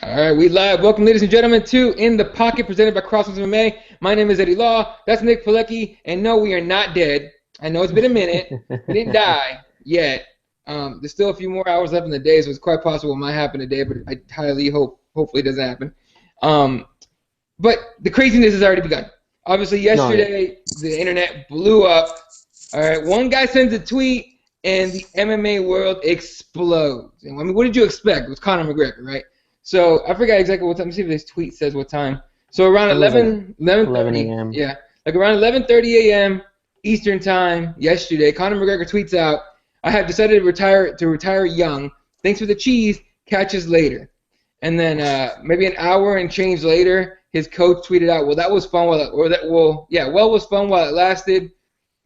All right, we live. Welcome, ladies and gentlemen, to In the Pocket, presented by CrossBonesMMA. My name is Eddie Law. That's Nick Pilecki. And no, we are not dead. I know it's been a minute. We didn't die yet. There's still a few more hours left in the day, so it's quite possible it might happen today, but I highly hopefully it doesn't happen. But the craziness has already begun. Obviously, yesterday, the internet blew up. All right, one guy sends a tweet, and the MMA world explodes. And, I mean, what did you expect? It was Conor McGregor, right? So I forgot exactly what time. Let me see if this tweet says what time. So around 11 a.m. Yeah, like around 11:30 a.m. Eastern time yesterday, Conor McGregor tweets out, "I have decided to retire young. Thanks for the cheese. Catch us later." And then maybe an hour and change later, his coach tweeted out, "Well, that was fun while was fun while it lasted."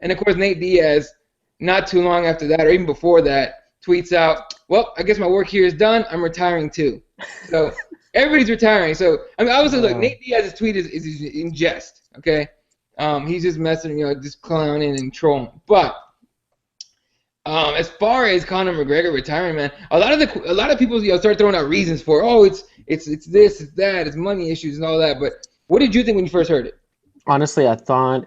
And of course, Nate Diaz, not too long after that, or even before that, tweets out, "Well, I guess my work here is done. I'm retiring too." So everybody's retiring. So I mean, obviously, look, Nate Diaz's tweet is in jest. Okay, he's just messing, just clowning and trolling. But as far as Conor McGregor retiring, man, a lot of people start throwing out reasons for, it's this, it's that, it's money issues and all that. But what did you think when you first heard it? Honestly, I thought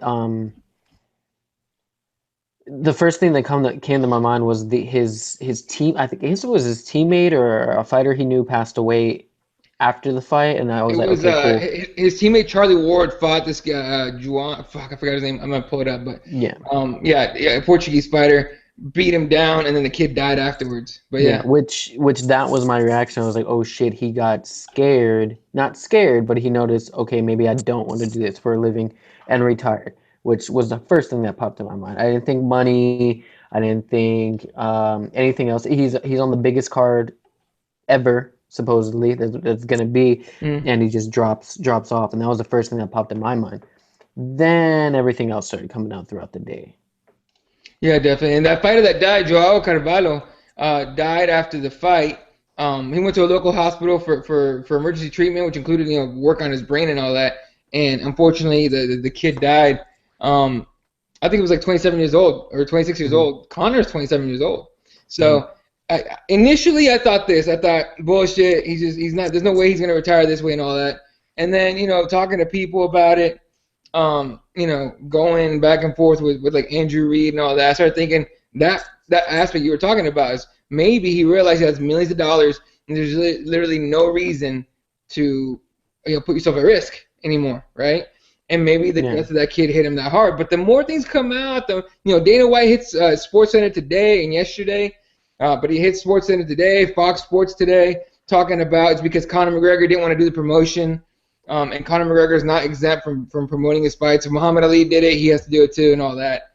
the first thing that came to my mind was his team. I think it was his teammate or a fighter he knew passed away after the fight, and I was okay, cool. His teammate Charlie Ward fought this guy, Juan. Fuck, I forgot his name. I'm gonna pull it up, but a Portuguese fighter beat him down, and then the kid died afterwards. But which that was my reaction. I was like, oh shit, he got scared. Not scared, but he noticed, okay, maybe I don't want to do this for a living, and retired. Which was the first thing that popped in my mind. I didn't think money. I didn't think anything else. He's on the biggest card ever, supposedly, that's going to be, and he just drops off. And that was the first thing that popped in my mind. Then everything else started coming out throughout the day. Yeah, definitely. And that fighter that died, Joao Carvalho, died after the fight. He went to a local hospital for emergency treatment, which included work on his brain and all that. And unfortunately, the kid died. I think it was like 27 years old or 26 years old. Conor's 27 years old. So initially I thought bullshit. He's not. There's no way he's gonna retire this way and all that. And then talking to people about it, going back and forth with like Andrew Reid and all that. I started thinking that aspect you were talking about is maybe he realized he has millions of dollars and there's literally no reason to put yourself at risk anymore, right? And maybe the death of that kid hit him that hard. But the more things come out, Dana White hits SportsCenter today and yesterday, but he hit SportsCenter today, Fox Sports today, talking about it's because Conor McGregor didn't want to do the promotion, and Conor McGregor is not exempt from promoting his fights. If Muhammad Ali did it, he has to do it too, and all that.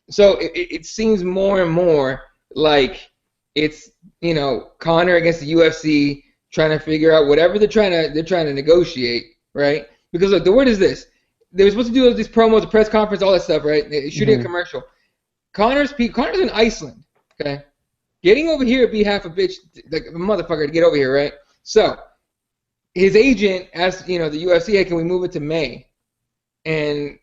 So it seems more and more like it's Conor against the UFC trying to figure out whatever they're trying to negotiate, right? Because look, the word is this. They were supposed to do these promos, a press conference, all that stuff, right? Shooting a commercial. Conor's in Iceland, okay? Getting over here would be half a bitch, like a motherfucker to get over here, right? So his agent asked, the UFC, hey, can we move it to May? And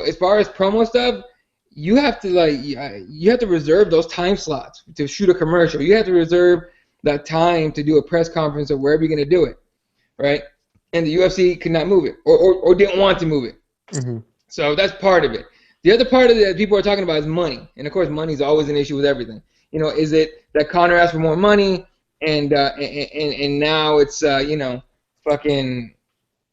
as far as promo stuff, you have to reserve those time slots to shoot a commercial. You have to reserve that time to do a press conference or wherever you're gonna do it, right? And the UFC could not move it or didn't want to move it. So that's part of it. The other part of it that people are talking about is money. And, of course, money is always an issue with everything. Is it that Conor asked for more money and now it's, fucking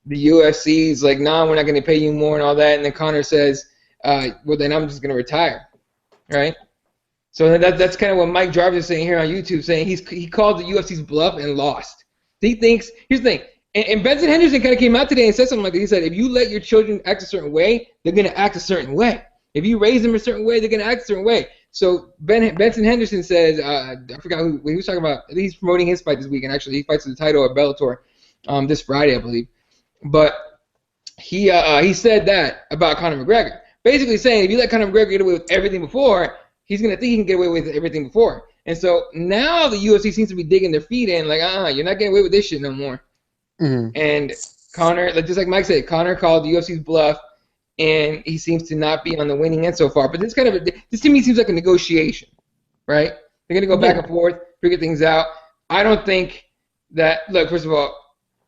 the UFC's like, nah, we're not going to pay you more and all that. And then Conor says, well, then I'm just going to retire, right? So that's kind of what Mike Jarvis is saying here on YouTube, saying he called the UFC's bluff and lost. He thinks, here's the thing, and Benson Henderson kind of came out today and said something like this. He said, if you let your children act a certain way, they're going to act a certain way. If you raise them a certain way, they're going to act a certain way. So Benson Henderson says, I forgot who he was talking about. I think he's promoting his fight this weekend. Actually, he fights for the title at Bellator this Friday, I believe. But he said that about Conor McGregor, basically saying if you let Conor McGregor get away with everything before, he's going to think he can get away with everything before. And so now the UFC seems to be digging their feet in, like, you're not getting away with this shit no more. And Conor, just like Mike said, Conor called the UFC's bluff, and he seems to not be on the winning end so far. But this to me seems like a negotiation, right? They're going to go back and forth. figure things out. I don't think that. Look, first of all,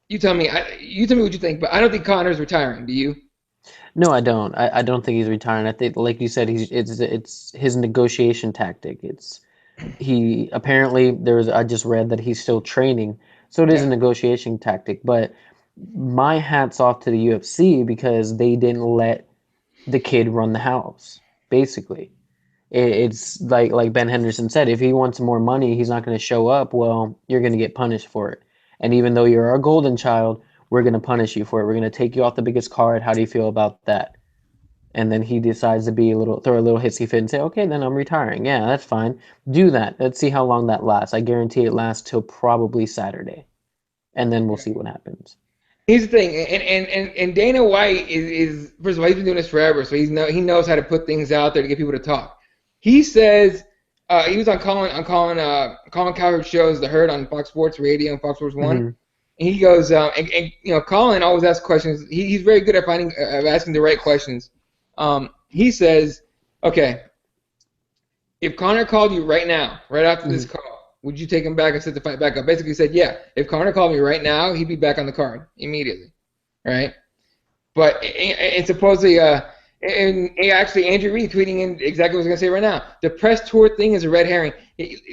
you tell me. You tell me what you think, but I don't think Conor's retiring. Do you? No, I don't. I don't think he's retiring. I think, like you said, it's his negotiation tactic. It's he apparently there's I just read that he's still training, so it is a Yeah. negotiation tactic. But my hat's off to the UFC because they didn't let the kid run the house. Basically, it's like Ben Henderson said, if he wants more money, he's not going to show up. Well, you're going to get punished for it. And even though you're our golden child, we're going to punish you for it. We're going to take you off the biggest card. How do you feel about that? And then he decides to be a little, throw a little hissy fit and say, okay, then I'm retiring. Yeah, that's fine. Do that. Let's see how long that lasts. I guarantee it lasts till probably Saturday. And then we'll see what happens. Here's the thing, and Dana White is first of all, he's been doing this forever, so he knows how to put things out there to get people to talk. He says he was on Colin Cowherd's shows, The Herd on Fox Sports Radio and Fox Sports One, Hmm. and he goes and you know Colin always asks questions. He's very good at finding asking the right questions. He says, okay, if Conor called you right now, right after this Hmm. call, would you take him back and set the fight back up? Basically said, yeah, if Conor called me right now, he'd be back on the card immediately, right? But and supposedly, and actually Andrew Reid tweeting in exactly what I was gonna say right now. The press tour thing is a red herring.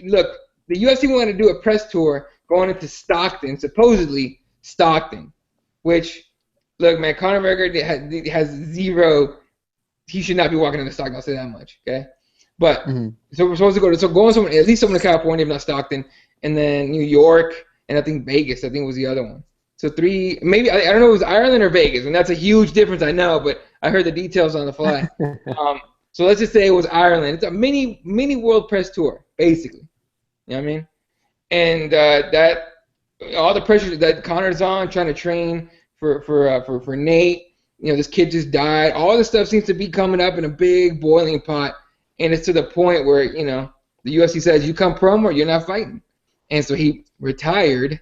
Look, the UFC wanted to do a press tour going into Stockton, supposedly Stockton, which look, man, Conor McGregor has zero. He should not be walking into Stockton. I'll say that much, okay? But Hmm. so we're supposed to going somewhere, at least somewhere to California, if not Stockton, and then New York, and I think Vegas. I think was the other one. So three, maybe I don't know if it was Ireland or Vegas, and that's a huge difference. I know, but I heard the details on the fly. So let's just say it was Ireland. It's a mini world press tour, basically. You know what I mean? And that all the pressure that Connor's on, trying to train for Nate. You know, this kid just died. All this stuff seems to be coming up in a big boiling pot, and it's to the point where you know the UFC says you come pro or you're not fighting, and so he retired,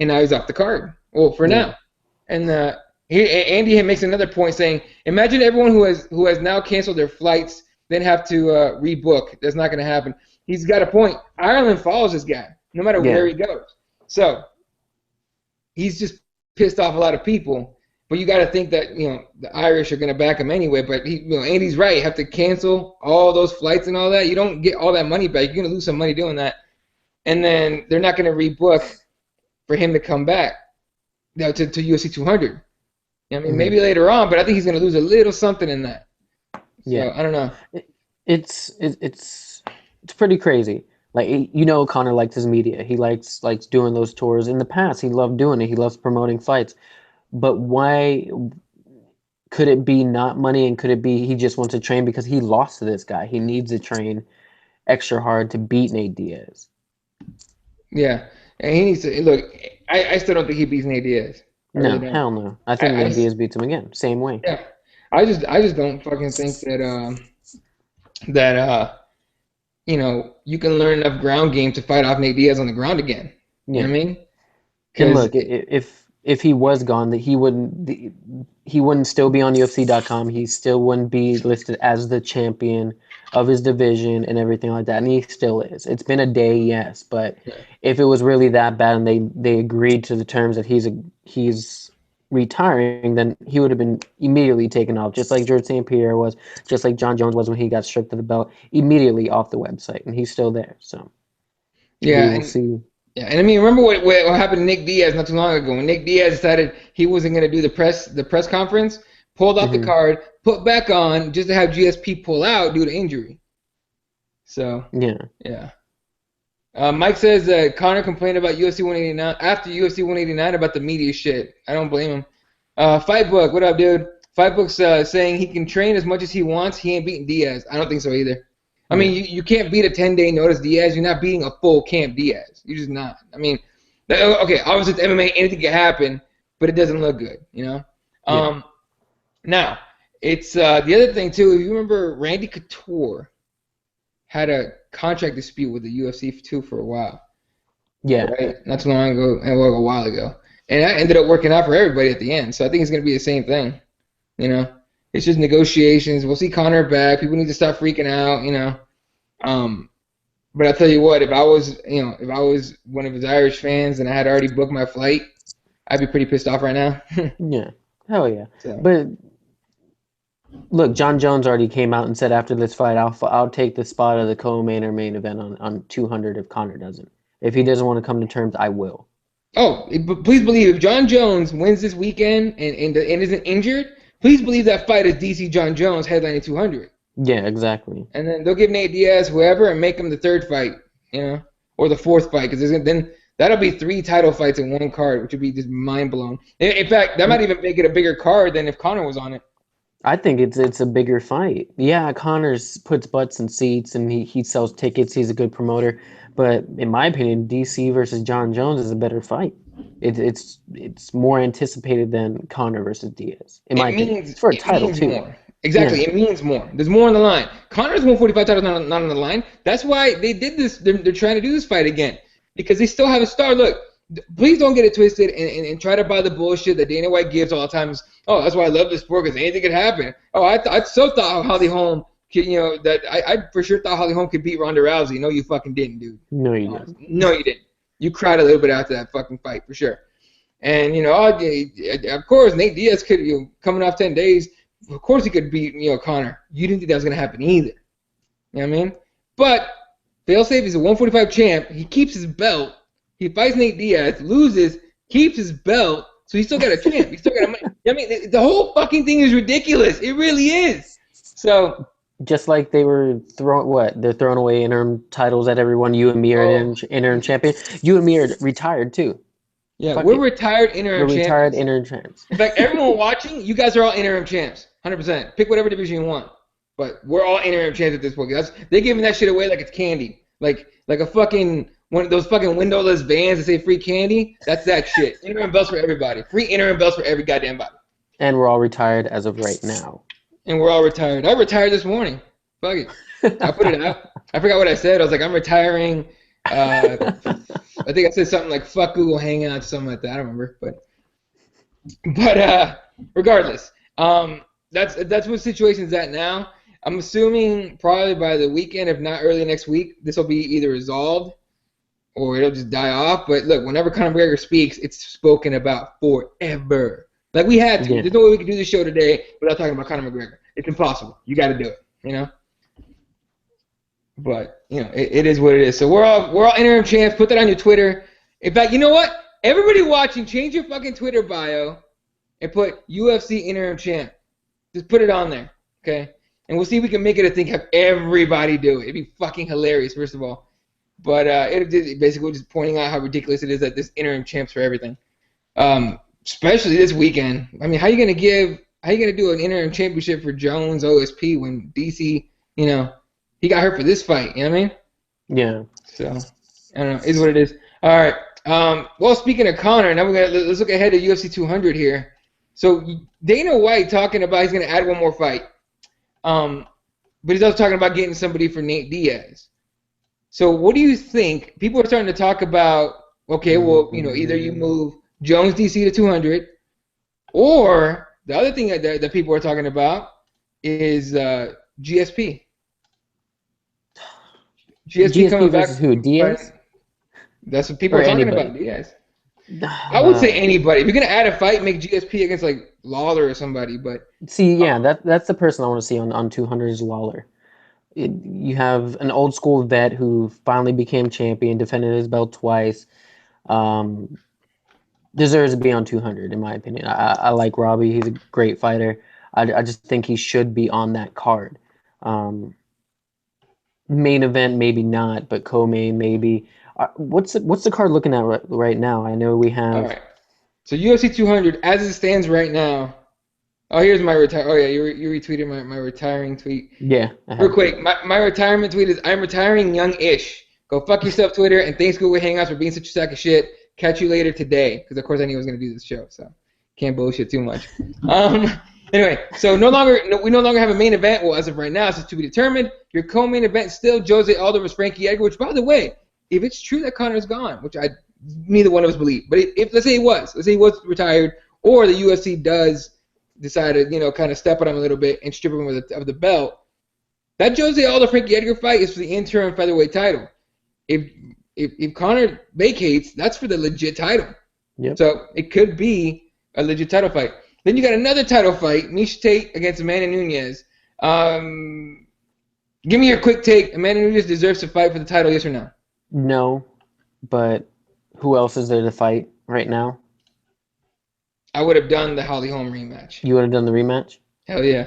and now he's off the card. Well, for Yeah. now, and Andy makes another point saying, imagine everyone who has now canceled their flights, then have to rebook. That's not going to happen. He's got a point. Ireland follows this guy no matter where Yeah. he goes. So he's just pissed off a lot of people. But you got to think that you know the Irish are going to back him anyway. But Andy's right. You have to cancel all those flights and all that. You don't get all that money back. You're going to lose some money doing that. And then they're not going to rebook for him to come back to UFC 200. I mean, Hmm. maybe later on, but I think he's going to lose a little something in that. So Yeah. I don't know. It's pretty crazy. Like Connor likes his media. He likes doing those tours. In the past, he loved doing it. He loves promoting fights. But why could it be not money and could it be he just wants to train because he lost to this guy? He needs to train extra hard to beat Nate Diaz. Yeah, and he needs to look. I still don't think he beats Nate Diaz. I really No, don't. hell no. I think I Nate Diaz beats him again. Same way. yeah. I just don't fucking think that that you know you can learn enough ground game to fight off Nate Diaz on the ground again. You know Yeah. what I mean? And Because look, if he was gone, that he wouldn't still be on UFC.com. He still wouldn't be listed as the champion of his division and everything like that. And he still is. It's been a day, yes, but if it was really that bad and they agreed to the terms that he's retiring, then he would have been immediately taken off, just like George St. Pierre was, just like John Jones was when he got stripped of the belt, immediately off the website, and he's still there. So we yeah, will see. yeah, and I mean, remember what happened to Nick Diaz not too long ago when Nick Diaz decided he wasn't going to do the press conference, pulled off the Hmm. card, put back on just to have GSP pull out due to injury. So Yeah. yeah. Mike says that Connor complained about UFC 189 after UFC 189 about the media shit. I don't blame him. Fightbook, what up, dude? Fightbook's saying he can train as much as he wants. He ain't beating Diaz. I don't think so either. I mean, Yeah. you can't beat a 10-day notice Diaz. You're not beating a full camp Diaz. You're just not. I mean, okay, obviously it's MMA, anything can happen, but it doesn't look good, you know? Yeah. Um, Now, it's the other thing, too. If you remember, Randy Couture had a contract dispute with the UFC, too, for a while, Yeah. right? Not too long ago, well, a while ago. And that ended up working out for everybody at the end. So I think it's going to be the same thing, you know? It's just negotiations. We'll see Conor back. People need to stop freaking out, you know? Um, But I tell you what, if I was, if I was one of his Irish fans and I had already booked my flight, I'd be pretty pissed off right now. Yeah, hell yeah. So, But look, John Jones already came out and said after this fight, I'll take the spot of the co-main or main event on 200 if Connor doesn't. If he doesn't want to come to terms, I will. oh, but please believe if John Jones wins this weekend and isn't injured, please believe that fight is DC John Jones headlining 200. Yeah, exactly. And then they'll give Nate Diaz whoever and make him the third fight, or the fourth fight, because then that'll be 3 title fights in one card, which would be just mind blown. In fact, that might even make it a bigger card than if Conor was on it. I think it's a bigger fight. Yeah, Connor's puts butts in seats and he sells tickets. He's a good promoter, but in my opinion, DC versus John Jones is a better fight. It's more anticipated than Connor versus Diaz. In my opinion, it's for a title too. More. Exactly, Yeah. It means more. There's more on the line. Connor's 145 title not on the line. That's why they did this. They're trying to do this fight again because they still have a star. Look, please don't get it twisted and try to buy the bullshit that Dana White gives all the time. Oh, that's why I love this sport because anything could happen. Oh, I so thought Holly Holm could, that I for sure thought Holly Holm could beat Ronda Rousey. No, you fucking didn't, dude. No, you didn't. No, you didn't. You cried a little bit after that fucking fight for sure. And of course, Nate Diaz could, coming off 10 days, of course he could beat, Conor. You didn't think that was gonna happen either. You know what I mean? But failsafe is a 145 champ. He keeps his belt. He fights Nate Diaz, loses, keeps his belt, so he's still got a champ. He's still got a money. I mean, the whole fucking thing is ridiculous. It really is. So just like they were they're throwing away interim titles at everyone. You and me are interim champion. You and me are retired too. Yeah, we're retired interim champs. We're retired interim champs. In fact, everyone watching, you guys are all interim champs. 100%. Pick whatever division you want. But we're all interim champs at this point. They're giving that shit away like it's candy. Like a fucking one of those fucking windowless vans that say free candy. That's that shit. Interim belts for everybody. Free interim belts for every goddamn body. And we're all retired as of right now. And we're all retired. I retired this morning. Fuck it. I put it out. I forgot what I said. I was like, I'm retiring. I think I said something like "fuck Google Hangouts," something like that. I don't remember, but regardless, that's what the situation's at now. I'm assuming probably by the weekend, if not early next week, this will be either resolved or it'll just die off. But look, whenever Conor McGregor speaks, it's spoken about forever. Like we had to. Yeah. There's no way we could do this show today without talking about Conor McGregor. It's impossible. You got to do it. But it is what it is. So we're all interim champs. Put that on your Twitter. In fact, you know what? Everybody watching, change your fucking Twitter bio and put UFC interim champ. Just put it on there, okay? And we'll see if we can make it a thing. Have everybody do it. It'd be fucking hilarious, first of all. But it basically just pointing out how ridiculous it is that this interim champs for everything, especially this weekend. I mean, how you gonna do an interim championship for Jones OSP when DC, he got hurt for this fight, you know what I mean? Yeah. So, I don't know. Is what it is. All right. Well, speaking of Conor, now let's look ahead to UFC 200 here. So, Dana White talking about he's going to add one more fight. But he's also talking about getting somebody for Nate Diaz. So, what do you think? People are starting to talk about, okay, well, either you move Jones DC to 200, or the other thing that people are talking about is GSP. GSP coming back. versus who? Diaz? That's what people are talking about. Diaz. I would say anybody. If you're gonna add a fight, make GSP against like Lawler or somebody. But see, yeah, that's the person I want to see on 200 is Lawler. You have an old school vet who finally became champion, defended his belt twice. Deserves to be on 200 in my opinion. I like Robbie. He's a great fighter. I just think he should be on that card. Main event, maybe not, but co-main, maybe. What's the card looking at right now? I know we have. All right. So UFC 200, as it stands right now. Oh, here's my retire. Oh yeah, you retweeted my retiring tweet. Yeah. Real quick, my retirement tweet is I'm retiring young-ish. Go fuck yourself, Twitter, and thanks Google Hangouts for being such a sack of shit. Catch you later today, because of course I knew I was gonna do this show, so can't bullshit too much. Anyway, so we no longer have a main event. Well, as of right now, it's to be determined. Your co-main event still Jose Aldo versus Frankie Edgar. Which, by the way, if it's true that Conor's gone, which neither one of us believe, but if let's say he was retired, or the UFC does decide to kind of step on him a little bit and strip him of the belt, that Jose Aldo Frankie Edgar fight is for the interim featherweight title. if if Conor vacates, that's for the legit title. Yep. So it could be a legit title fight. Then you got another title fight, Miesha Tate against Amanda Nunes. Give me your quick take. Amanda Nunes deserves to fight for the title, yes or no? No, but who else is there to fight right now? I would have done the Holly Holm rematch. You would have done the rematch? Hell yeah.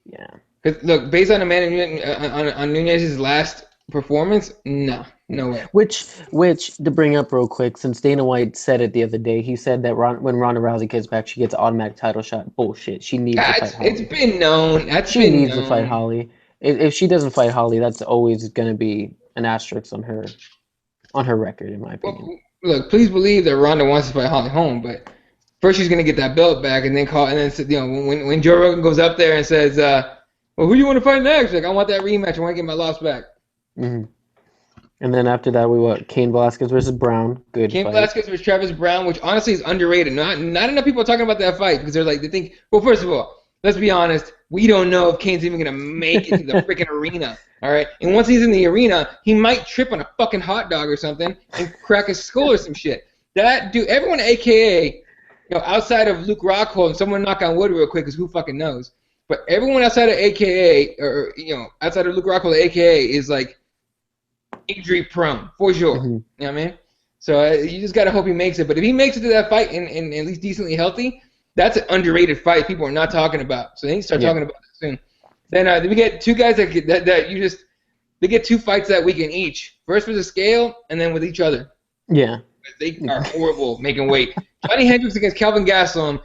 Yeah. Because look, based on Amanda Nunes, on Nunes' last performance, no way. Which to bring up real quick, since Dana White said it the other day, he said that when Ronda Rousey gets back, she gets an automatic title shot. Bullshit. She needs to fight It's Holly. been known. She needs to fight Holly. If she doesn't fight Holly, that's always going to be an asterisk on her record, in my opinion. Well, look, please believe that Ronda wants to fight Holly Holm, but first she's gonna get that belt back, and then when Joe Rogan goes up there and says, "Well, who do you want to fight next?" Like, I want that rematch. I want to get my loss back. Mm-hmm. And then after that, we got Cain Velasquez versus Brown. Good Cain fight. Velasquez versus Travis Brown, which honestly is underrated. Not enough people are talking about that fight because they think. Well, first of all, let's be honest. We don't know if Cain's even gonna make it to the freaking arena. All right, and once he's in the arena, he might trip on a fucking hot dog or something and crack his skull or some shit. That dude, everyone, AKA, outside of Luke Rockhold, and someone knock on wood real quick, because who fucking knows? But everyone outside of AKA, or outside of Luke Rockhold, AKA, is like injury prone for sure. Mm-hmm. You know what I mean? So you just gotta hope he makes it. But if he makes it to that fight and at least decently healthy, that's an underrated fight people are not talking about. So they need to start talking about it soon. Then we get two guys that they get 2 fights that weekend each. First with the scale, and then with each other. Yeah. They are horrible making weight. Johnny Hendricks against Kelvin Gastelum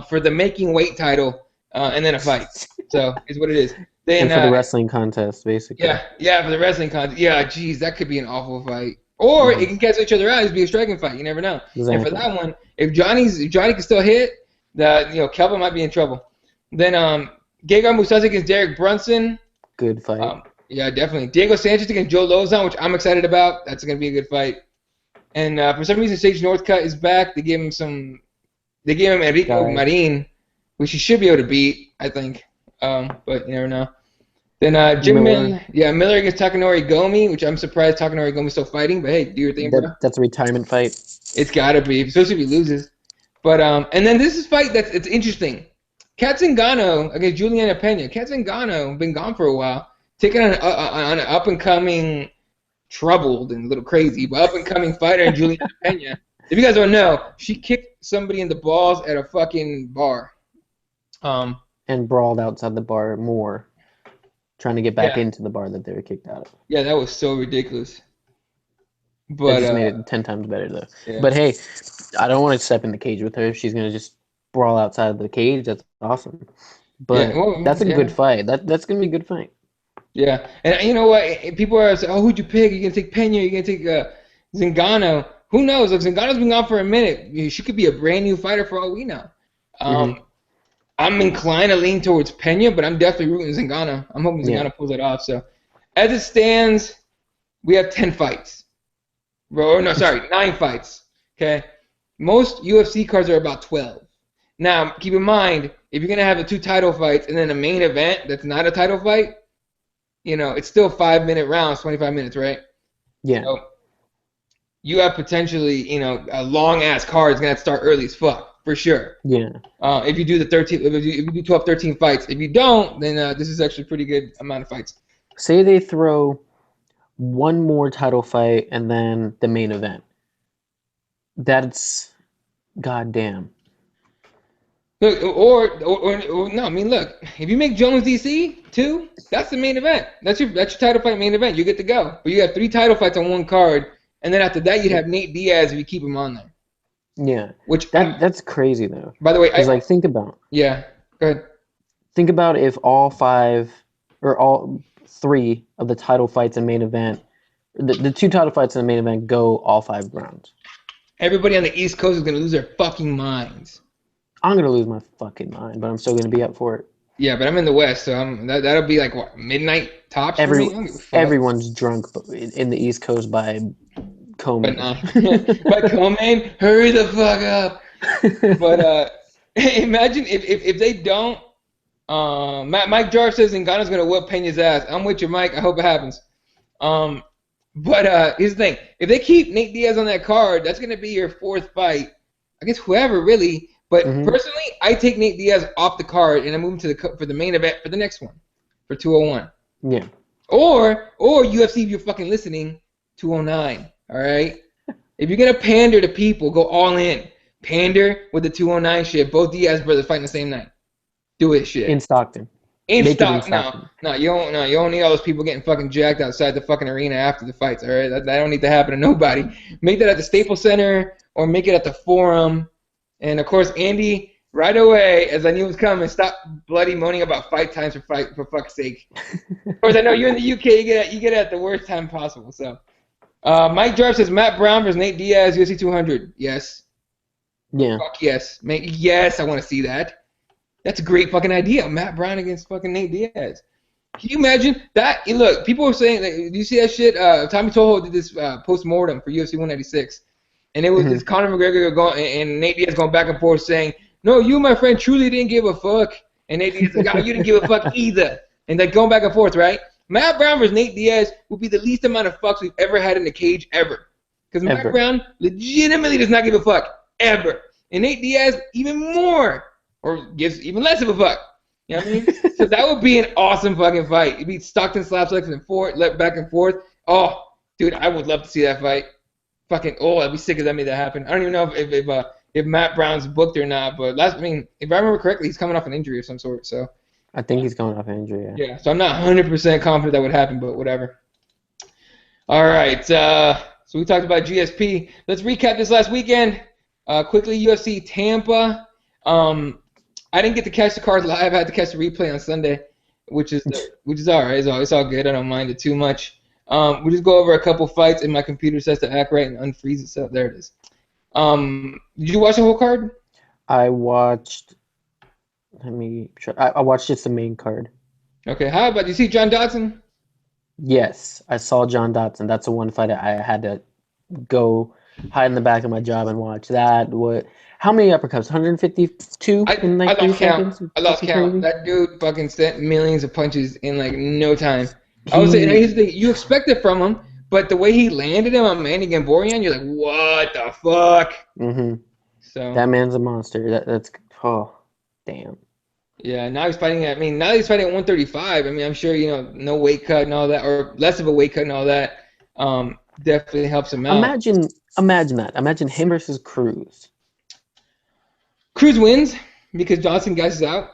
for the making weight title, and then a fight. So it's what it is. Then, and for the wrestling contest, basically. Yeah, for the wrestling contest. Yeah, geez, that could be an awful fight. Or it can cancel each other out. It'd be a striking fight. You never know. Exactly. And for that one, if Johnny can still hit, Kelvin might be in trouble. Then Gegard Mousasi against Derek Brunson. Good fight. Yeah, definitely. Diego Sanchez against Joe Lozon, which I'm excited about. That's going to be a good fight. And for some reason, Sage Northcutt is back. They gave him Enrico Marin, which he should be able to beat, I think. But you never know. Then Jim Miller against Takanori Gomi, which I'm surprised Takanori Gomi's still fighting. But hey, do your thing, bro. That's a retirement fight. It's gotta be, especially if he loses. But and then this is a fight it's interesting. Kat Zingano against Juliana Pena. Kat Zingano been gone for a while, taking on an up and coming, troubled and a little crazy, but up and coming fighter in Juliana Pena. If you guys don't know, she kicked somebody in the balls at a fucking bar. And brawled outside the bar more, trying to get back into the bar that they were kicked out of. Yeah, that was so ridiculous. But it just made it 10 times better, though. Yeah. But hey, I don't want to step in the cage with her. If she's going to just brawl outside of the cage, that's awesome. But that's a good fight. That's going to be a good fight. Yeah. And you know what? People are saying, who'd you pick? You're going to take Pena? You're going to take Zingano? Who knows? Look, Zingano's been gone for a minute. She could be a brand new fighter for all we know. I'm inclined to lean towards Pena, but I'm definitely rooting Zingano. I'm hoping Zingano pulls it off. So, as it stands, we have 10 fights. 9 fights. Okay? Most UFC cards are about 12. Now, keep in mind, if you're going to have the 2 title fights and then a main event that's not a title fight, it's still 5-minute rounds, 25 minutes, right? Yeah. So, you have potentially, a long-ass card is going to have to start early as fuck. For sure. Yeah. If you do 12, 13 fights. If you don't, then this is actually a pretty good amount of fights. Say they throw one more title fight and then the main event. That's goddamn. Look, or no, I mean, look. If you make Jones DC 2, that's the main event. That's your title fight main event. You get to go. But you have 3 title fights on one card, and then after that, you'd have Nate Diaz if you keep him on there. Yeah, that's crazy though. By the way, think about. Yeah, go ahead. Think about if all 5 or all 3 of the title fights and main event, the 2 title fights in the main event go all 5 rounds. Everybody on the East Coast is gonna lose their fucking minds. I'm gonna lose my fucking mind, but I'm still gonna be up for it. Yeah, but I'm in the West, so that'll be like what, midnight tops for me? Everyone's drunk in the East Coast by Co-Main. But Co-Main, hurry the fuck up. But imagine if they don't. Mike Jarve says Ngannou's gonna whoop Pena's ass. I'm with you, Mike. I hope it happens. But here's the thing: if they keep Nate Diaz on that card, that's gonna be your fourth fight. I guess whoever really. But Hmm. personally, I take Nate Diaz off the card and I move him to for the main event for the next one, for 201. Yeah. Or UFC, if you're fucking listening, 209. All right. If you're gonna pander to people, go all in. Pander with the 209 shit. Both Diaz brothers fighting the same night. Do it, In shit. Stockton. In Make it in stock, no, Stockton. no, you don't, no, you don't need all those people getting fucking jacked outside the fucking arena after the fights. All right, that don't need to happen to nobody. Make that at the Staples Center or make it at the Forum. And of course, Andy, right away, as I knew it was coming, stop bloody moaning about fight times for fuck's sake. Of course, I know you're in the UK, you get it at the worst time possible. So, Mike Jarb says Matt Brown versus Nate Diaz, UFC 200. Yes, Yeah. fuck yes, yes, I want to see that. That's a great fucking idea. Matt Brown against fucking Nate Diaz. Can you imagine that? Look, people were saying, do you see that shit? Tommy Toho did this post-mortem for UFC 196. And it was Hmm. this Conor McGregor going, and Nate Diaz going back and forth saying, no, you, my friend, truly didn't give a fuck. And Nate Diaz like, oh, you didn't give a fuck either. And like going back and forth, right? Matt Brown versus Nate Diaz would be the least amount of fucks we've ever had in the cage ever. Because Matt Ever. Brown legitimately does not give a fuck. Ever. And Nate Diaz, even more. Or gives even less of a fuck. You know what I mean? So that would be an awesome fucking fight. It'd be Stockton slapsticks and forth, back and forth. Oh, dude, I would love to see that fight. Fucking, I'd be sick if that made that happen. I don't even know if Matt Brown's booked or not, but if I remember correctly, he's coming off an injury of some sort. So I think he's coming off injury. Yeah. yeah, so I'm not 100% confident that would happen, but whatever. All right, so we talked about GSP. Let's recap this last weekend. Quickly, UFC Tampa. I didn't get to catch the card live. I had to catch the replay on Sunday, which is all right. It's all good. I don't mind it too much. We just go over a couple fights, and my computer says to act right and unfreeze itself. There it is. Did you watch the whole card? I watched. Let me try. I watched just the main card. Okay. How about, did you see John Dodson? Yes, I saw John Dotson. That's the one fight I had to go hide in the back of my job and watch. That what? How many uppercuts? 152 in I like 3 lost count. seconds? I lost Something count. crazy. That dude fucking sent millions of punches in like no time. I would say, and He. here's the thing, you expect it from him, but the way he landed him on Manny Gamborian, you're like, what the fuck? Mhm. So That man's a monster. That's oh, damn. yeah, now he's fighting at, now he's fighting at 135. I'm sure, no weight cut and all that, or less of a weight cut and all that, definitely helps him out. Imagine that. Imagine him versus Cruz. Cruz wins because Johnson gasses out,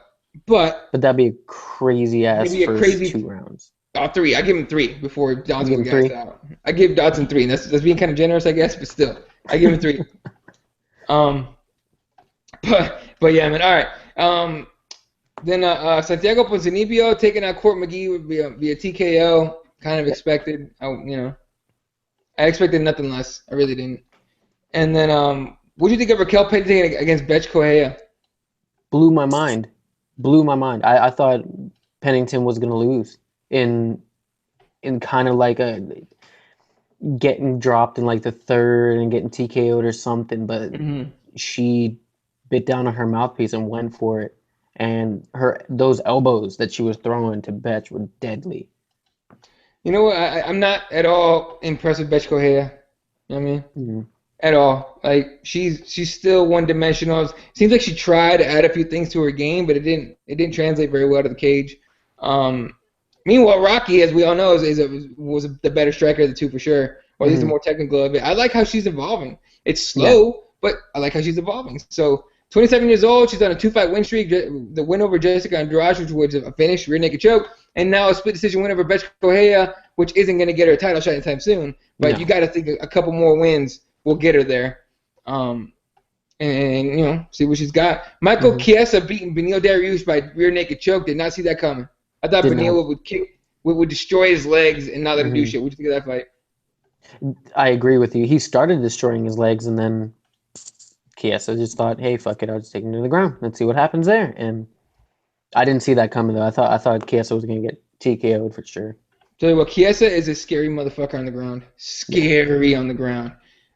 but But that'd be a crazy ass maybe a first crazy 2 rounds. three. I give him three before You Johnson give would him gas 3? out. I give Dodson three, and that's being kind of generous, I guess, but still, I give him three. But yeah, man. All right. Then Santiago Ponzinibbio taking out Court McGee via TKO. Kind of expected. I expected nothing less. I really didn't. And then what do you think of Raquel Pennington against Betch Correia? Blew my mind. Blew my mind. I thought Pennington was gonna lose in kind of like a getting dropped in like the third and getting TKO'd or something, but she bit down on her mouthpiece and went for it. And those elbows that she was throwing to Betch were deadly. You know what? I'm not at all impressed with Betch Correia. You know what I mean? Mm-hmm. At all. Like she's still one dimensional. Seems like she tried to add a few things to her game, but it didn't translate very well to the cage. Meanwhile, Rocky, as we all know, was the better striker of the two for sure, or at least the more technical of it. I like how she's evolving. It's slow, but I like how she's evolving. So 27 years old, she's on a 2-fight win streak. The win over Jessica Andrade, which was a finish, rear naked choke, and now a split decision win over Betch Correia, which isn't going to get her a title shot anytime soon. But you got to think a couple more wins will get her there. And see what she's got. Michael Chiesa beating Beneil Dariush by rear naked choke. Did not see that coming. I thought Beneil would destroy his legs and not let him do shit. What do you think of that fight? I agree with you. He started destroying his legs, and then Chiesa just thought, "Hey, fuck it, I'll just take him to the ground. Let's see what happens there." And I didn't see that coming though. I thought Chiesa was gonna get TKO'd for sure. Tell you what, Chiesa is a scary motherfucker on the ground. Scary on the ground.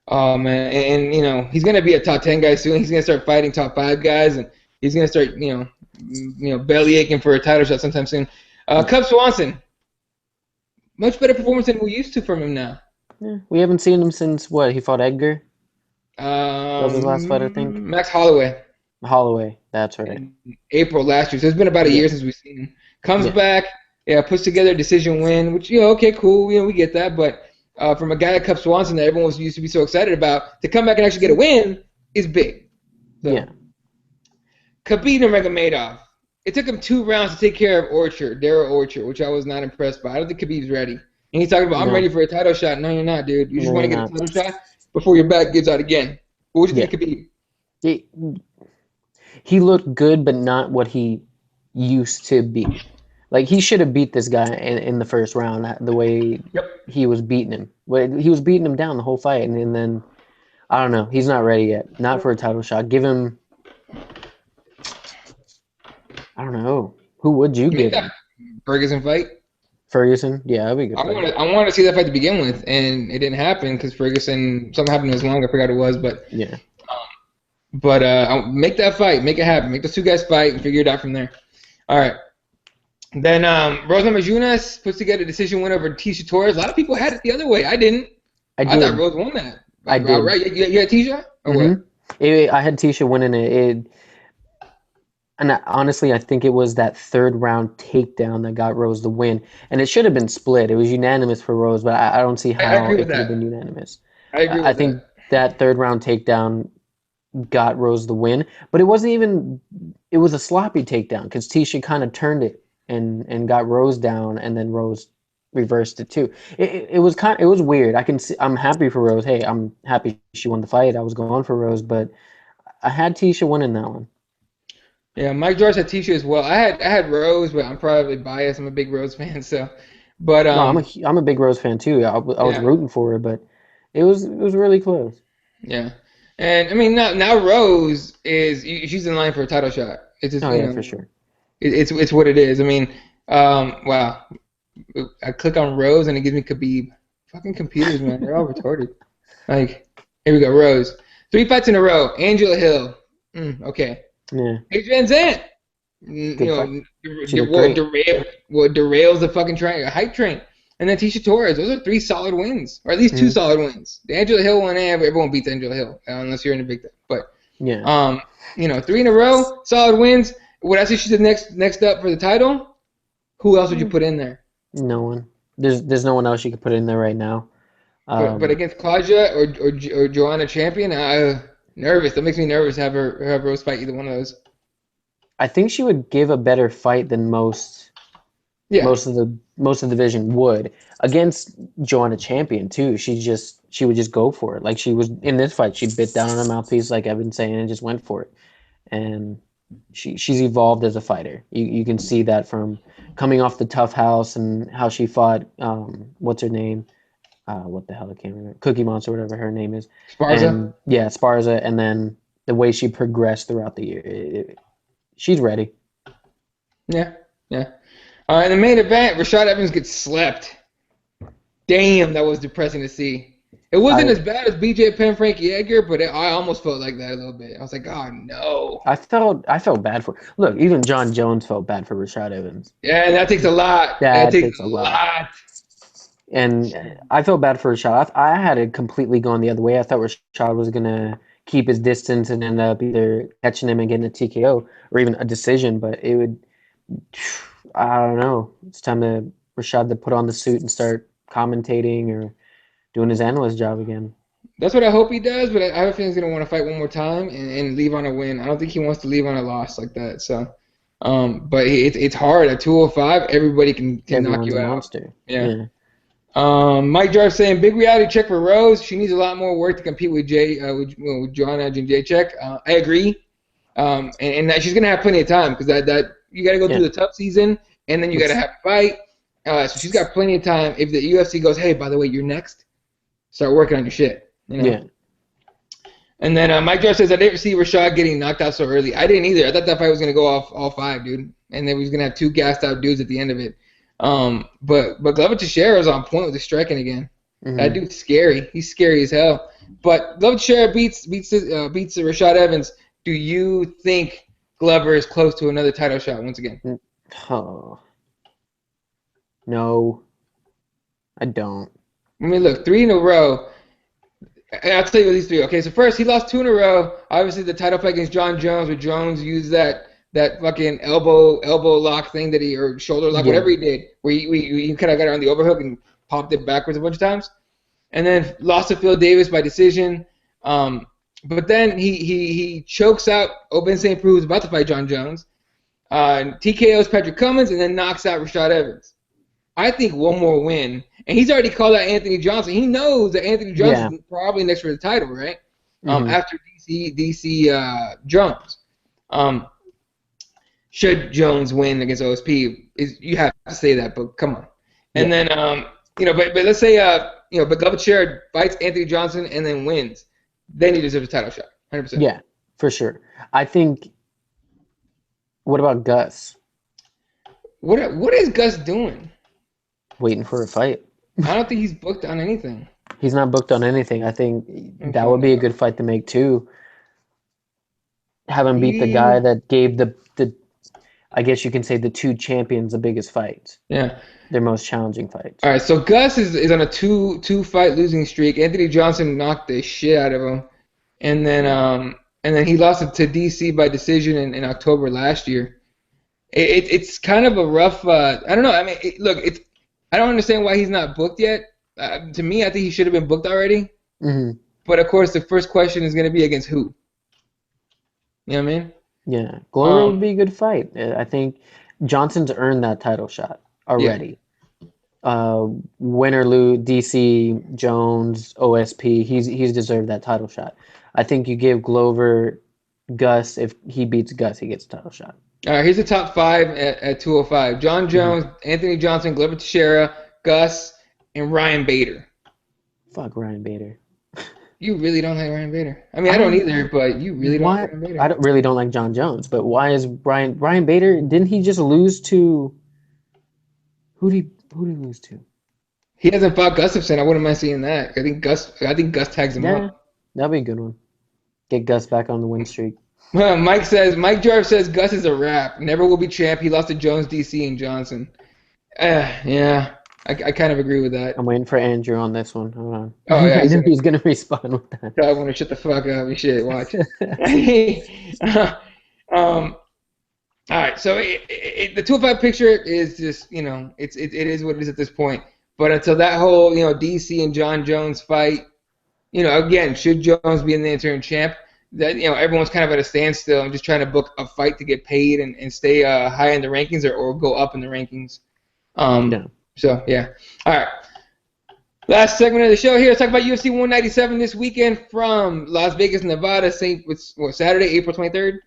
Oh man, and he's gonna be a top 10 guy soon. He's gonna start fighting top 5 guys, and he's gonna start belly aching for a title shot sometime soon. Cub Swanson, much better performance than we're used to from him now. Yeah. We haven't seen him since what? He fought Edgar. That was his last fight, I think. Max Holloway Holloway. That's right. in April last year. So it's been about a Yeah. year since we've seen him. Comes Yeah. back, yeah, puts together a decision win, which okay, cool, we get that. But from a guy like Cub Swanson that everyone was used to be so excited about, to come back and actually get a win is big. Yeah. So Khabib Nurmagomedov. It took him 2 rounds to take care of Darrell Orchard, which I was not impressed by. I don't think Khabib's ready. And he's talking about, I'm ready No. for a title shot. No, you're not, dude. You just No, want you're to get a not. title shot before your back gives out again. What would you Yeah. think of Khabib? He, he looked good, but not what he used to be. Like he should have beat this guy in the first round the way Yep. he was beating him. He was beating him down the whole fight, and then I don't know. He's not ready yet. Not for a title shot. Give him. I don't know. Who would you Make give that him? Ferguson fight. Ferguson? Yeah, that'd be a good I fight. wanted, I wanted to see that fight to begin with, and it didn't happen because Ferguson, something happened to his lung. I forgot what it was, Yeah. but I'll make that fight, make it happen, make those two guys fight, and figure it out from there. All right. Then Rose Namajunas puts together a decision win over Tisha Torres. A lot of people had it the other way. I didn't. I I thought did. Rose won that. I did. Right? You had Tisha or what? I had Tisha winning it. And honestly, I think it was that third round takedown that got Rose the win. And it should have been split. It was unanimous for Rose, but I don't see I how agree with it could have that. been unanimous. I agree I with think that. that third round takedown got Rose the win, but it wasn't even. It was a sloppy takedown because Tisha kind of turned it and got Rose down, and then Rose reversed it too. It was weird. I can see. I'm happy for Rose. Hey, I'm happy she won the fight. I was going for Rose, but I had Tisha winning that one. Yeah, Mike George had Tisha as well. I had Rose, but I'm probably biased. I'm a big Rose fan, so. But No, I'm a big Rose fan too. I was yeah, rooting for her, but it was really close. yeah. And I mean now Rose she's in line for a title shot. It's just Oh yeah, for sure. it's what it is. I mean, wow. I click on Rose and it gives me Khabib. Fucking computers, man, they're all retarded. Like, here we go, Rose. 3 fights in a row. Angela Hill. Okay. Yeah, Paige Van Zandt. good fight. She looked Well, great. derails the fucking hype train. And then Tisha Torres. Those are 3 solid wins, or at least two Mhm. solid wins. The Angela Hill one, everyone beats Angela Hill unless you're in a big time. But Yeah, 3 in a row, solid wins. Would I say she's the next up for the title? Who else would you put in there? no one. There's no one else you could put in there right now. But Um, against Claudia or Joanna Champion, nervous. That makes me nervous to have Rose fight either one of those. I think she would give a better fight than Yeah, most of the division would against Joanna Champion too. She would just go for it. Like she was in this fight, she bit down on her mouthpiece, like I've been saying, and just went for it. And she's evolved as a fighter. You can see that from coming off the tough house and how she fought. What's her name? What the hell, I can't remember. Cookie Monster, whatever her name is. Sparza. And yeah, Sparza, and then the way she progressed throughout the year. She's ready. Yeah, yeah. All right, in the main event, Rashad Evans gets slept. Damn, that was depressing to see. It wasn't I as bad as BJ Penn, Frankie Edgar, but I almost felt like that a little bit. I was like, oh no. I felt bad for. Look, even John Jones felt bad for Rashad Evans. Yeah, that takes a lot. That That takes takes a a lot. lot. And I felt bad for Rashad. I had it completely gone the other way. I thought Rashad was gonna keep his distance and end up either catching him and getting a TKO or even a decision. But it would, I don't know. It's time to Rashad to put on the suit and start commentating or doing his analyst job again. That's what I hope he does, but I have a feeling he's gonna want to fight one more time and leave on a win. I don't think he wants to leave on a loss like that. So, but it's hard at 205. Everybody can knock Everyone's you a out. monster. Yeah. Yeah. Mike Jarve saying big reality check for Rose. She needs a lot more work to compete with with Joanna Jędrzejczyk. I agree. And that she's gonna have plenty of time because that you got to go Yeah. through the tough season and then you got to It's have a fight. So she's got plenty of time. If the UFC goes, hey, by the way, you're next, start working on your shit. yeah. And then Mike Jarve says I didn't see Rashad getting knocked out so early. I didn't either. I thought that fight was gonna go off all five, dude, and then we was gonna have two gassed out dudes at the end of it. But Glover Teixeira is on point with the striking again. That Hmm. dude's scary. He's scary as hell. But Glover Teixeira beats Rashad Evans. Do you think Glover is close to another title shot once again? Oh, no, I don't. I mean, look, 3 in a row. And I'll tell you these three. Okay, so first he lost 2 in a row. Obviously, the title fight against John Jones, where Jones used that fucking elbow lock thing that he or shoulder lock, Yeah. whatever he did, where he kind of got around the overhook and popped it backwards a bunch of times, and then lost to Phil Davis by decision. But then he chokes out Oben St. Preux, who's about to fight John Jones. TKO's Patrick Cummins, and then knocks out Rashad Evans. I think one more win, and he's already called out Anthony Johnson. He knows that Anthony Johnson is probably next for the title, right? After DC Jones. Should Jones win against OSP, you have to say that, but come on. And then but let's say but Glover fights Anthony Johnson and then wins, then he deserves a title shot, 100%. Yeah, for sure. I think. What about Gus? What is Gus doing? Waiting for a fight. I don't think he's booked on anything. He's not booked on anything. I think that would be a good fight to make too. Have him beat the guy that gave the I guess you can say the two champions the biggest fights. Yeah. Their most challenging fights. All right, so Gus is on a two fight losing streak. Anthony Johnson knocked the shit out of him, and then he lost it to DC by decision in October last year. It's kind of a rough. I don't know. I mean, I don't understand why he's not booked yet. To me, I think he should have been booked already. Mm-hmm. But of course, the first question is going to be against who? You know what I mean? Yeah, Glover would be a good fight. I think Johnson's earned that title shot already. Yeah. Win or lose, DC, Jones, OSP, he's deserved that title shot. I think you give Glover Gus. If he beats Gus, he gets a title shot. All right, here's the top 5 at 205. John Jones, Anthony Johnson, Glover Teixeira, Gus, and Ryan Bader. Fuck Ryan Bader. You really don't like Ryan Bader. I mean, I don't either, but you really don't like Ryan Bader. I really don't like John Jones, but why is Ryan Bader? Didn't he just lose to? Who did he lose to? He hasn't fought Gustafson. I wouldn't mind seeing that. I think Gus tags him up. That'd be a good one. Get Gus back on the win streak. Mike Jarv says Gus is a wrap. Never will be champ. He lost to Jones, DC, and Johnson. Yeah. I kind of agree with that. I'm waiting for Andrew on this one. Hold on. Oh, yeah. I knew he's going to respond with that. I want to shut the fuck up and shit. Watch. All right. So the 205 picture is just, it is what it is at this point. But until that whole, DC and John Jones fight, again, should Jones be in the interim champ? That everyone's kind of at a standstill and just trying to book a fight to get paid and stay high in the rankings or go up in the rankings. So, yeah. All right. Last segment of the show here. Let's talk about UFC 197 this weekend from Las Vegas, Nevada, Saturday, April 23rd.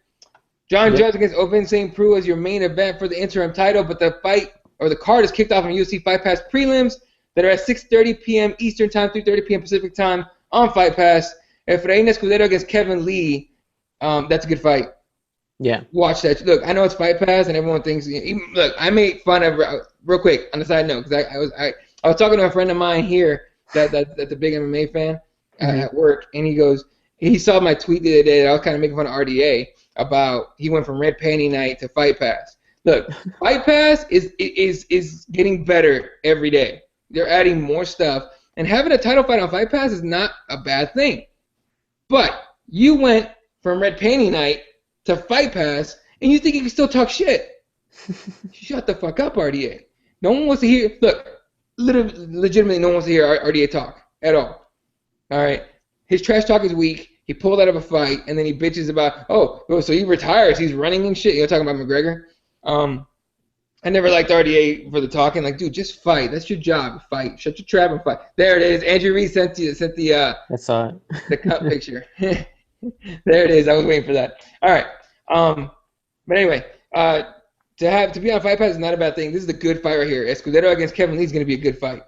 John Jones against Ovince St. Preux is your main event for the interim title, but the fight or the card is kicked off on UFC Fight Pass prelims that are at 6:30 p.m. Eastern Time, 3:30 p.m. Pacific Time on Fight Pass. Efrain Escudero against Kevin Lee. That's a good fight. Yeah. Watch that. Look, I know it's Fight Pass, and everyone thinks. Look, I made fun of real quick on the side note because I was talking to a friend of mine here that's a big MMA fan at work, and he saw my tweet the other day that I was kind of making fun of RDA about he went from Red Panty Night to Fight Pass. Look, Fight Pass is getting better every day. They're adding more stuff, and having a title fight on Fight Pass is not a bad thing. But you went from Red Panty Night to Fight Pass, and you think you can still talk shit. Shut the fuck up, RDA. No one wants to hear. Look, legitimately, no one wants to hear RDA talk at all. All right, his trash talk is weak. He pulled out of a fight, and then he bitches about, so he retires. He's running and shit. Talking about McGregor. I never liked RDA for the talking. Like, dude, just fight. That's your job. Fight. Shut your trap and fight. There it is. Andrew Reed sent the I saw it. The cut picture. There it is. I was waiting for that. All right. But anyway, to be on Fight Pass is not a bad thing. This is a good fight right here. Escudero against Kevin Lee is going to be a good fight.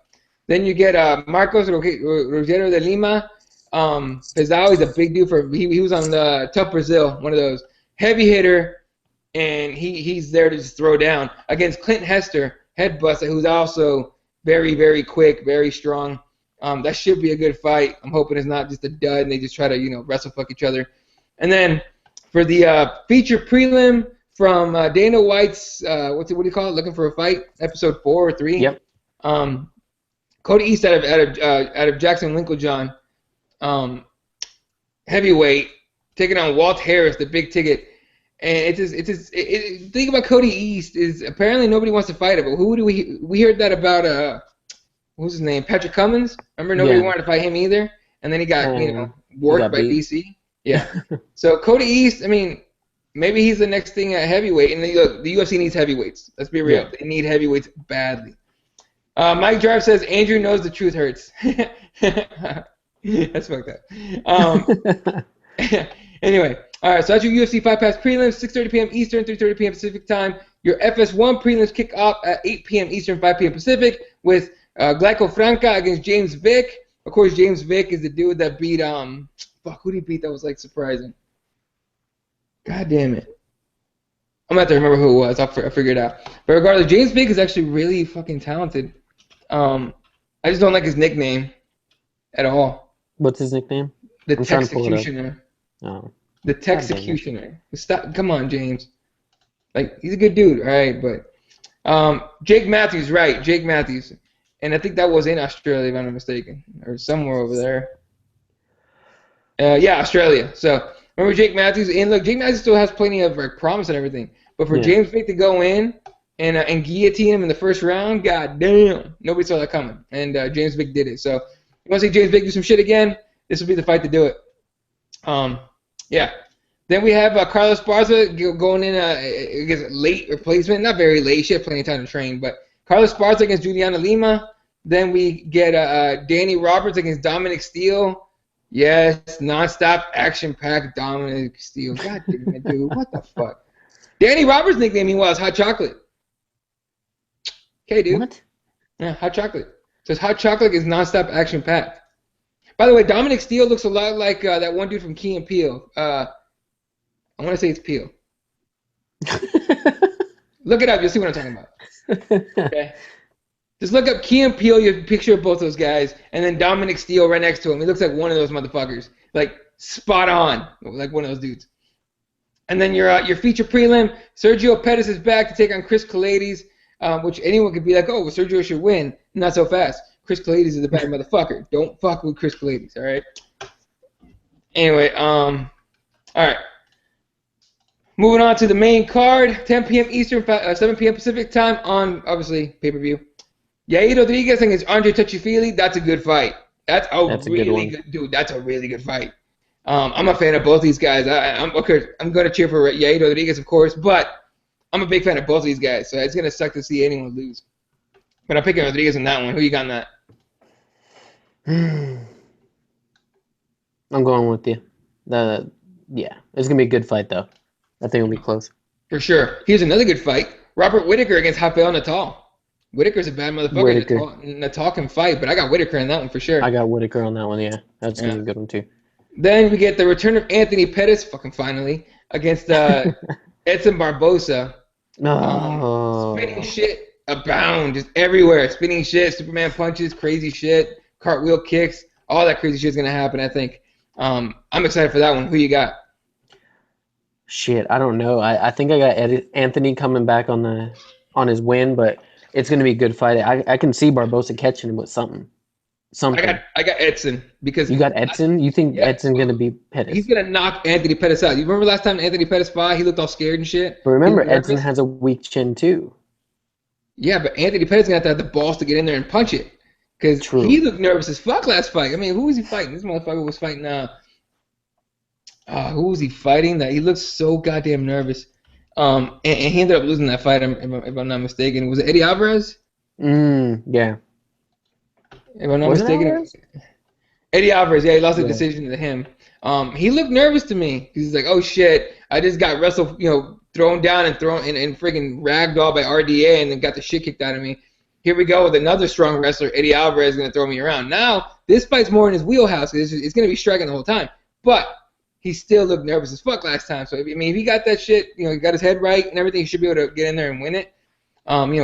Then you get Marcos Rogero de Lima. Pesao is a big dude he was on Tough Brazil, one of those heavy hitter, and he's there to just throw down against Clint Hester, headbuster, who's also very, very quick, very strong. That should be a good fight. I'm hoping it's not just a dud and they just try to wrestle fuck each other. And then for the feature prelim from Dana White's what do you call it? Looking for a Fight, episode 4 or 3. Yep. Cody East out of Jackson Winklejohn, heavyweight, taking on Walt Harris, the big ticket. And the thing about Cody East is apparently nobody wants to fight him. But who do we heard that about? What's his name? Patrick Cummins. Remember, nobody wanted to fight him either, and then he got worked by DC. Yeah. So Cody East, I mean, maybe he's the next thing at heavyweight. And look, the UFC needs heavyweights. Let's be real. Yeah. They need heavyweights badly. Mike Jarve says Andrew knows the truth hurts. That's fucked up. Anyway, all right. So that's your UFC Fight Pass prelims, 6:30 p.m. Eastern, 3:30 p.m. Pacific time. Your FS1 prelims kick off at 8 p.m. Eastern, 5 p.m. Pacific with Glaico Franca against James Vick. Of course, James Vick is the dude that beat who did he beat? That was like surprising. God damn it. I'm gonna have to remember who it was. I'll figure it out. But regardless, James Vick is actually really fucking talented. I just don't like his nickname at all. What's his nickname? The Texecutioner. Oh. The Texecutioner. Stop! Come on, James. Like, he's a good dude, all right, but Jake Matthews, right? Jake Matthews, and I think that was in Australia, if I'm not mistaken, or somewhere over there. Yeah, Australia. So remember Jake Matthews, and look, Jake Matthews still has plenty of promise and everything, but for James Vick to go in and guillotine him in the first round, god damn, nobody saw that coming, and James Vick did it. So you want to see James Vick do some shit again? This will be the fight to do it. Yeah. Then we have Carlos Esparza going in against late replacement, not very late. She had plenty of time to train, but Carlos Esparza against Juliana Lima. Then we get Danny Roberts against Dominic Steele. Yes, nonstop action-packed Dominic Steele. God damn it, dude. What the fuck? Danny Roberts' nickname, meanwhile, is Hot Chocolate. Okay, dude. What? Yeah, Hot Chocolate. So it's Hot Chocolate is nonstop action-packed. By the way, Dominic Steele looks a lot like that one dude from Key and Peele. I want to say it's Peele. Look it up. You'll see what I'm talking about. Okay. Just look up Key and Peele. You picture both those guys, and then Dominic Steele right next to him. He looks like one of those motherfuckers, like spot on, like one of those dudes. And then your feature prelim, Sergio Pettis is back to take on Chris Kalades, which anyone could be like, oh, well, Sergio should win. Not so fast. Chris Kalades is a bad motherfucker. Don't fuck with Chris Kalades, all right? Anyway, all right. Moving on to the main card, 10 p.m. Eastern, 7 p.m. Pacific time on, obviously, pay-per-view. Yair Rodriguez against Andre Touchyfili. That's a good fight. That's a really good dude. That's a really good fight. I'm a fan of both these guys. I'm going to cheer for Yair Rodriguez, of course, but I'm a big fan of both of these guys, so it's going to suck to see anyone lose. But I'm picking Rodriguez in that one. Who you got in that? I'm going with you. Yeah, it's going to be a good fight, though. I think it'll be close. For sure. Here's another good fight. Robert Whittaker against Rafael Natal. Whittaker's a bad motherfucker. Natal can fight, but I got Whittaker in that one for sure. I got Whittaker on that one, yeah. That's going to be a good one, too. Then we get the return of Anthony Pettis, fucking finally, against Edson Barbosa. Spinning shit abound, just everywhere. Spinning shit, Superman punches, crazy shit, cartwheel kicks, all that crazy shit's going to happen, I think. I'm excited for that one. Who you got? Shit, I don't know. I think I got Anthony coming back on his win, but it's going to be a good fight. I can see Barbosa catching him with something. I got Edson because you got Edson. You think Edson's going to be Pettis? He's going to knock Anthony Pettis out. You remember last time Anthony Pettis fought? He looked all scared and shit. But remember, Edson has a weak chin too. Yeah, but Anthony Pettis is going to have the balls to get in there and punch it because he looked nervous as fuck last fight. I mean, who was he fighting? This motherfucker was fighting. Who was he fighting? That he looked so goddamn nervous. And he ended up losing that fight, if I'm not mistaken. Was it Eddie Alvarez? Yeah. If I'm not mistaken. Eddie Alvarez, yeah, he lost the decision to him. He looked nervous to me. He's like, oh shit, I just got wrestled, thrown down and friggin' ragdolled by RDA and then got the shit kicked out of me. Here we go with another strong wrestler, Eddie Alvarez, is going to throw me around. Now, this fight's more in his wheelhouse. It's going to be striking the whole time. But he still looked nervous as fuck last time. So, if he got that shit, he got his head right and everything, he should be able to get in there and win it.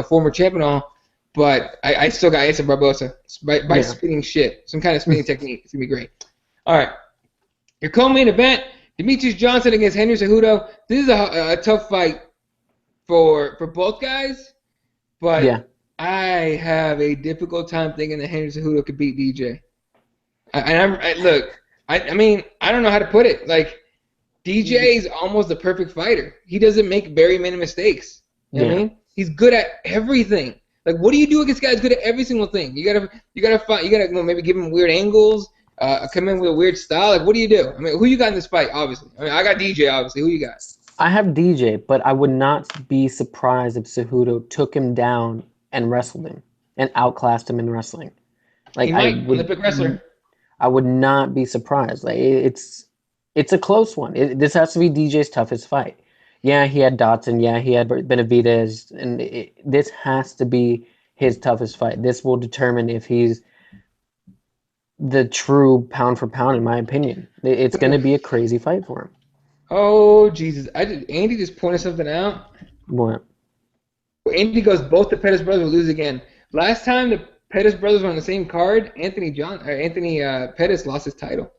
Former champ and all. But I still got Edson Barbosa by spinning shit. Some kind of spinning technique. It's going to be great. All right. Your co-main event, Demetrius Johnson against Henry Cejudo. This is a tough fight for both guys. But I have a difficult time thinking that Henry Cejudo could beat DJ. Look, I mean, I don't know how to put it. Like, DJ is almost the perfect fighter. He doesn't make very many mistakes. You know what I Yeah. mean? He's good at everything. Like, what do you do against guys good at every single thing? You gotta fight. You gotta maybe give him weird angles. Come in with a weird style. Like, what do you do? I mean, who you got in this fight? Obviously, I mean, I got DJ. Obviously, who you got? I have DJ, but I would not be surprised if Cejudo took him down and wrestled him and outclassed him in wrestling. He Like might Olympic wrestler. I would not be surprised. Like it's a close one. This has to be DJ's toughest fight. Yeah, he had Dotson. Yeah, he had Benavidez, and this has to be his toughest fight. This will determine if he's the true pound for pound, in my opinion. It's going to be a crazy fight for him. Oh Jesus! Andy just pointed something out. What? Andy goes, both the Pettis brothers will lose again. Last time the Pettis brothers were on the same card, Anthony Pettis lost his title,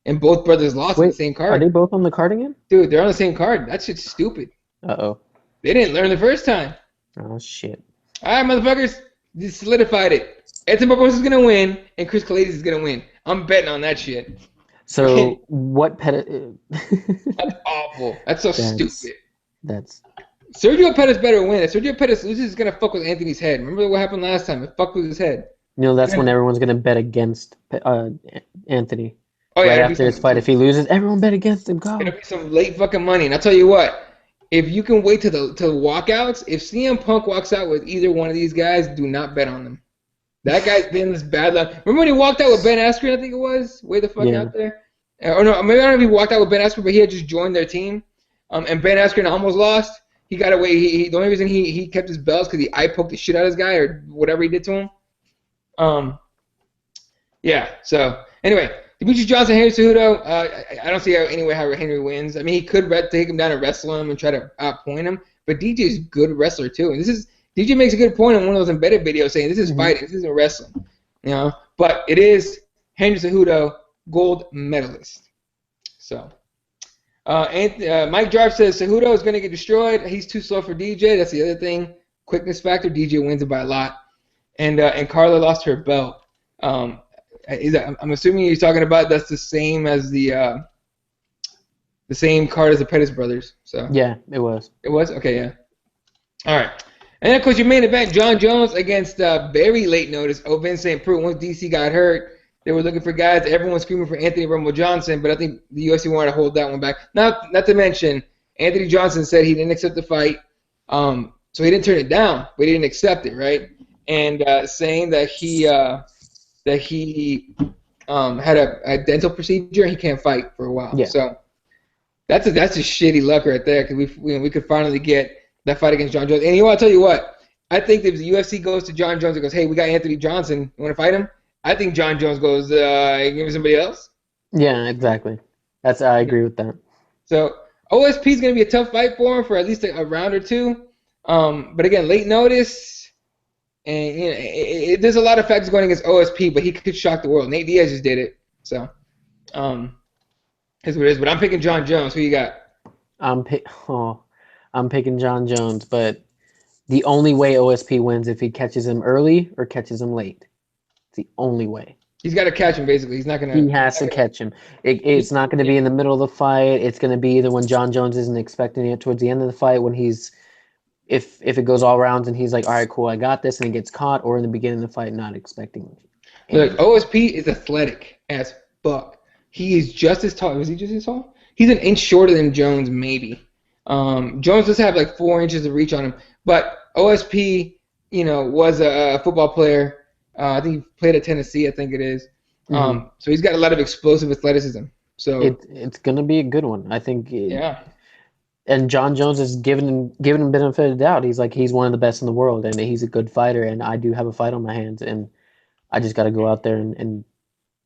and both brothers lost on the Wait, same are they card. both on the card again? Dude, they're on the same card. That shit's stupid. Uh-oh. They didn't learn the first time. Oh, shit. All right, motherfuckers, you solidified it. Edson Barbosa is gonna win, and Chris Calades is gonna win. I'm betting on that shit. So, what Pettis... That's awful. That's so stupid. That's... Sergio Pettis better win. If Sergio Pettis loses, it's gonna fuck with Anthony's head. Remember what happened last time? It fucked with his head. That's when everyone's going to bet against Anthony. Oh yeah, Right after his fight. If he loses, everyone bet against him. Go. It'll be some late fucking money. And I'll tell you what, if you can wait till the walkouts, if CM Punk walks out with either one of these guys, do not bet on them. That guy's been this bad luck. Remember when he walked out with Ben Askren, I think it was? Way the fuck out there? Or no, maybe I don't know if he walked out with Ben Askren, but he had just joined their team. And Ben Askren almost lost. He got away. The only reason he kept his belts because he eye poked the shit out of this guy or whatever he did to him. Yeah, so anyway, Demetrius Johnson, Henry Cejudo, I don't see any way how Henry wins. I mean, he could take him down and wrestle him and try to outpoint him, but DJ is a good wrestler too. And DJ makes a good point in one of those embedded videos saying this is fighting, this isn't wrestling, you know. But it is Henry Cejudo, gold medalist. So, Mike Drive says Cejudo is going to get destroyed. He's too slow for DJ. That's the other thing. Quickness factor. DJ wins it by a lot. And Carla lost her belt. I'm assuming you're talking about that's the same as the same card as the Pettis brothers. So Yeah, it was. It was? Okay, yeah. All right. And then, of course, your main event, John Jones against very late notice, Vince St. Preux. Once DC got hurt, they were looking for guys. Everyone's screaming for Anthony Rumble Johnson, but I think the UFC wanted to hold that one back. Not to mention, Anthony Johnson said he didn't accept the fight, so he didn't turn it down, but he didn't accept it, right? And saying that he had a dental procedure and he can't fight for a while. Yeah. So that's a shitty luck right there because we could finally get that fight against John Jones. And I'll tell you what, I think if the UFC goes to John Jones and goes, hey, we got Anthony Johnson, you want to fight him? I think John Jones goes, give me somebody else. Yeah, exactly. I agree with that. So OSP is going to be a tough fight for him for at least a round or two. But again, late notice, and there's a lot of factors going against OSP, but he could shock the world. Nate Diaz just did it. So here's what it is. But I'm picking John Jones. Who you got? I'm picking John Jones, but the only way OSP wins if he catches him early or catches him late. It's the only way. He's got to catch him, basically. He's not going to. He has to catch him. It's not going to be in the middle of the fight. It's going to be either when John Jones isn't expecting it towards the end of the fight, when he's, if it goes all rounds and he's like, all right, cool, I got this, and he gets caught, or in the beginning of the fight, not expecting it. Look, OSP is athletic as fuck. He is just as tall. Was he just as tall? He's an inch shorter than Jones, maybe. Jones does have like 4 inches of reach on him, but OSP, was a football player. I think he played at Tennessee, I think it is. So he's got a lot of explosive athleticism. So it's gonna be a good one, I think. Yeah. And John Jones is giving him benefit of the doubt. He's one of the best in the world, and he's a good fighter. And I do have a fight on my hands, and I just got to go out there and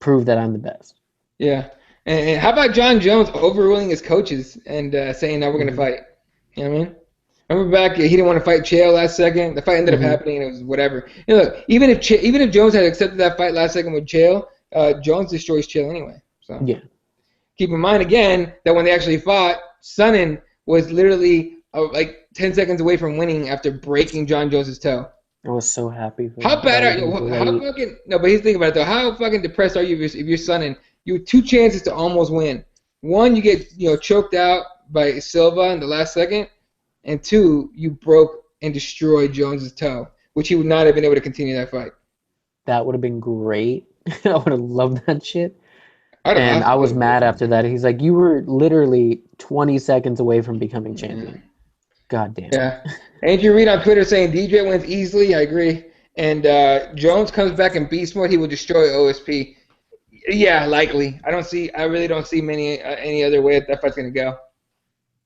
prove that I'm the best. Yeah. And how about John Jones overruling his coaches and saying, no, we're going to fight? You know what I mean? Remember back, he didn't want to fight Chael last second. The fight ended up happening, and it was whatever. Look, even if Jones had accepted that fight last second with Chael, Jones destroys Chael anyway. So yeah. Keep in mind, again, that when they actually fought, Sonnen was literally like 10 seconds away from winning after breaking John Jones' toe. I was so happy for How him. That bad would are have been you? How great. fucking no? But he's thinking about it though. How fucking depressed are you if you're Son, you have two chances to almost win? One, you get choked out by Silva in the last second, and two, you broke and destroyed Jones's toe, which he would not have been able to continue that fight. That would have been great. I would have loved that shit. I'd have And laughed I a was little mad bit. after that. He's like, you were literally 20 seconds away from becoming Yeah. champion. God damn it. Yeah. Andrew Reed on Twitter saying DJ wins easily. I agree. And Jones comes back in beast mode. He will destroy OSP. Yeah, likely. I really don't see any other way that fight's gonna go.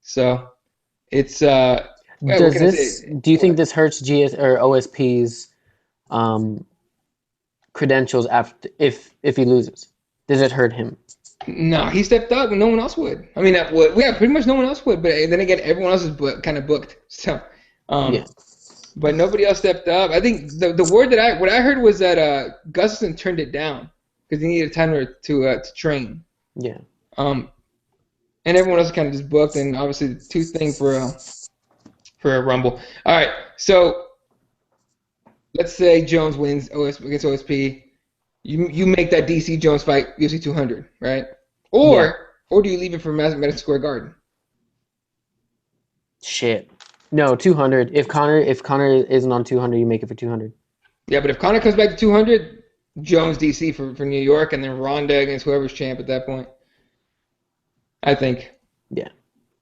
So it's well, what Does can I this, say? do you think What? this hurts GS or OSP's um, credentials after if he loses? Does it hurt him? No, he stepped up when no one else would. I mean, that would, yeah, pretty much no one else would. But then again, everyone else is kind of booked. So, Yeah. but nobody else stepped up. I think the word what I heard was that Gustafsson turned it down because he needed time to train. Yeah. Um, and everyone else kind of just booked, and obviously the two thing for a Rumble. All right, so let's say Jones wins against OSP. You make that DC Jones fight UFC 200, right? Yeah. Or do you leave it for Madison Square Garden? Shit. No, 200. If Connor isn't on 200, you make it for 200. Yeah, but if Conor comes back to 200, Jones DC for New York, and then Ronda against whoever's champ at that point. I think. Yeah.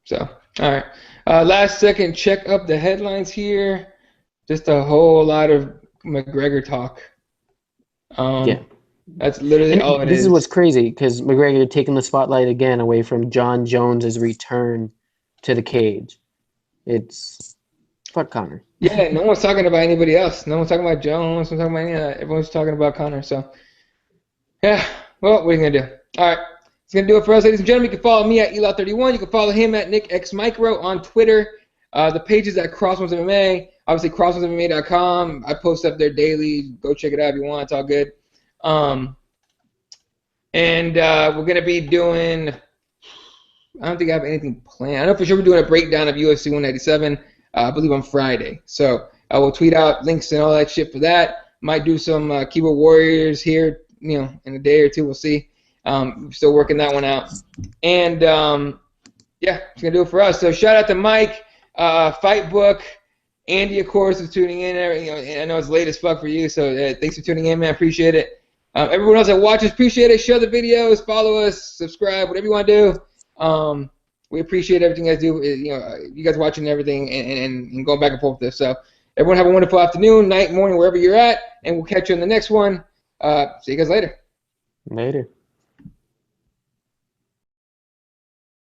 So, all right. Last second, check up the headlines here. Just a whole lot of McGregor talk. Yeah. That's literally all And it this is what's is. crazy because McGregor taking the spotlight again away from John Jones's return to the cage. It's fuck Connor. Yeah, no one's talking about anybody else. No one's talking about Jones. No one's talking about any of that. Everyone's talking about Conor. So, yeah. Well, what are you gonna do? All right. It's gonna do it for us, ladies and gentlemen. You can follow me at Elaw31. You can follow him at NickXMicro on Twitter. The page is at CrossBonesMMA. Obviously, CrossBonesMMA.com. I post up there daily. Go check it out if you want. It's all good. And we're gonna be doing. I don't think I have anything planned. I know for sure we're doing a breakdown of UFC 197. I believe on Friday. So I will tweet out links and all that shit for that. Might do some Keyboard Warriors here, in a day or two. We'll see. Still working that one out. And yeah, it's gonna do it for us. So shout out to Mike, Fight Book, Andy, of course, is tuning in. I know it's late as fuck for you, so thanks for tuning in, man. Appreciate it. Everyone else that watches, appreciate it. Share the videos, follow us, subscribe, whatever you want to do. We appreciate everything you guys do. You guys watching everything and going back and forth with this. So everyone have a wonderful afternoon, night, morning, wherever you're at, and we'll catch you in the next one. See you guys later. Later.